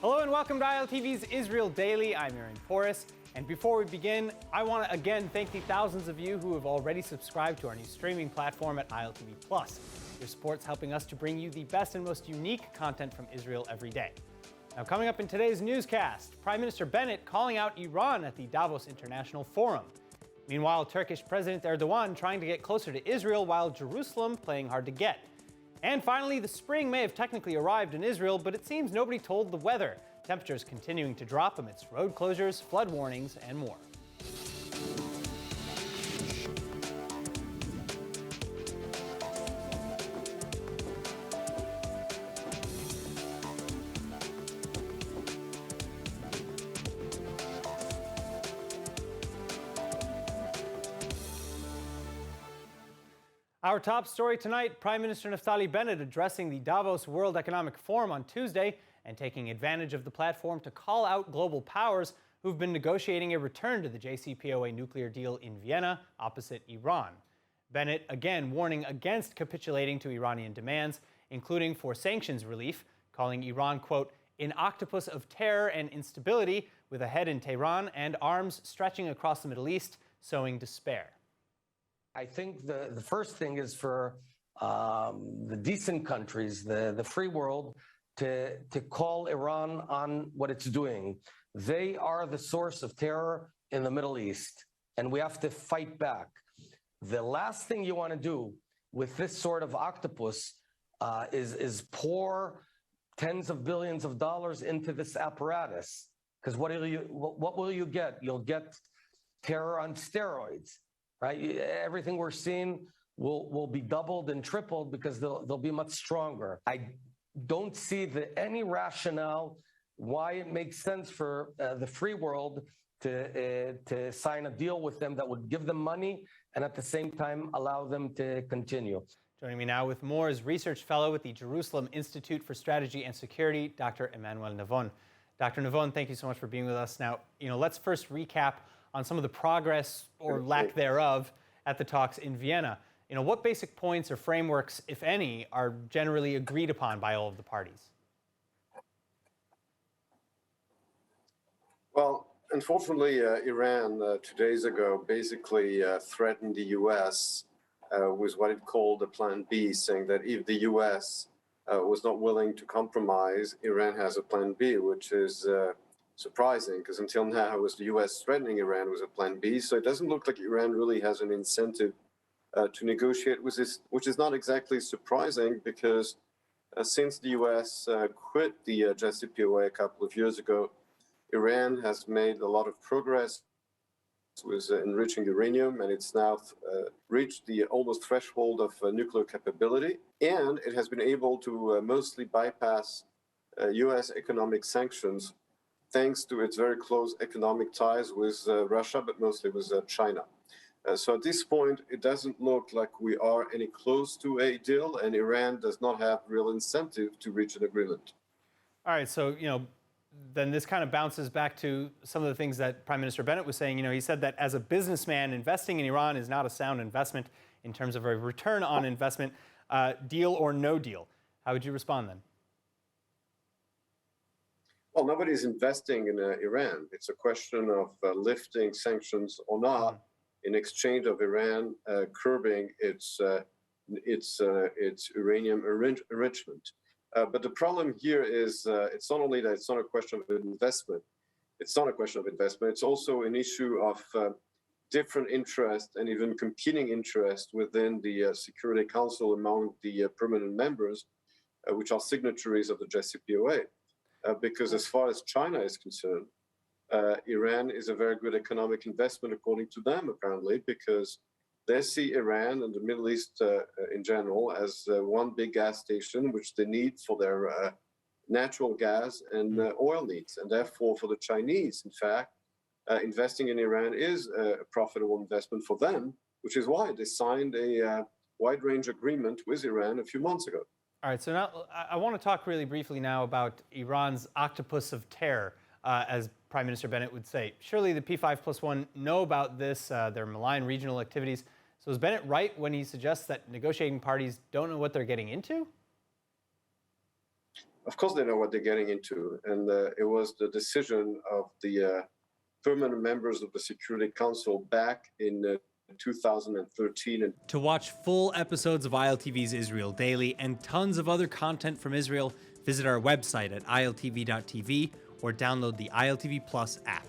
Hello and welcome to ILTV's Israel Daily. I'm Aaron Porras. And before we begin, I want to again thank the thousands of you who have already subscribed to our new streaming platform at ILTV+. Your support's helping us to bring you the best and most unique content from Israel every day. Now, coming up in today's newscast, Prime Minister Bennett calling out Iran at the Davos International Forum. Meanwhile, Turkish President Erdogan trying to get closer to Israel while Jerusalem playing hard to get. And finally, the spring may have technically arrived in Israel, but it seems nobody told the weather. Temperatures continuing to drop amidst road closures, flood warnings, and more. Our top story tonight, Prime Minister Naftali Bennett addressing the Davos World Economic Forum on Tuesday and taking advantage of the platform to call out global powers who've been negotiating a return to the JCPOA nuclear deal in Vienna opposite Iran. Bennett again warning against capitulating to Iranian demands, including for sanctions relief, calling Iran, quote, an octopus of terror and instability with a head in Tehran and arms stretching across the Middle East, sowing despair. I think the first thing is for the decent countries, the free world, to call Iran on what it's doing. They are the source of terror in the Middle East, and we have to fight back. The last thing you want to do with this sort of octopus is pour tens of billions of dollars into this apparatus. Because what will you get? You'll get terror on steroids. Right, everything we're seeing will be doubled and tripled because they'll be much stronger. I don't see any rationale why it makes sense for the free world to sign a deal with them that would give them money and at the same time allow them to continue. Joining me now with more is research fellow at the Jerusalem Institute for Strategy and Security, Dr. Emmanuel Navon. Dr. Navon, thank you so much for being with us. Now, let's first recap on some of the progress or lack thereof at the talks in Vienna. What basic points or frameworks, if any, are generally agreed upon by all of the parties? Well, unfortunately, Iran 2 days ago basically threatened the U.S. With what it called a Plan B, saying that if the U.S. Was not willing to compromise, Iran has a Plan B, which is surprising, because until now it was the U.S. threatening Iran with a Plan B. So it doesn't look like Iran really has an incentive to negotiate with this, which is not exactly surprising, because since the U.S. Quit the JCPOA a couple of years ago, Iran has made a lot of progress with enriching uranium, and it's now reached the almost threshold of nuclear capability, and it has been able to mostly bypass U.S. economic sanctions thanks to its very close economic ties with Russia, but mostly with China. So at this point, it doesn't look like we are any close to a deal, and Iran does not have real incentive to reach an agreement. All right, so, then this kind of bounces back to some of the things that Prime Minister Bennett was saying. He said that as a businessman, investing in Iran is not a sound investment in terms of a return on investment, deal or no deal. How would you respond then? Well, nobody's investing in Iran. It's a question of lifting sanctions or not in exchange of Iran curbing its uranium enrichment. But the problem here is it's not only that it's not a question of investment. It's not a question of investment. It's also an issue of different interests and even competing interests within the Security Council among the permanent members, which are signatories of the JCPOA. Because as far as China is concerned, Iran is a very good economic investment, according to them, apparently, because they see Iran and the Middle East in general as one big gas station, which they need for their natural gas and oil needs. And therefore, for the Chinese, in fact, investing in Iran is a profitable investment for them, which is why they signed a wide-range agreement with Iran a few months ago. All right, so now I want to talk really briefly now about Iran's octopus of terror, as Prime Minister Bennett would say. Surely the P5+1 know about this, their malign regional activities. So is Bennett right when he suggests that negotiating parties don't know what they're getting into? of course, they know what they're getting into. And it was the decision of the permanent members of the Security Council back in 2013. To watch full episodes of ILTV's Israel Daily and tons of other content from Israel, visit our website at iltv.tv or download the ILTV Plus app.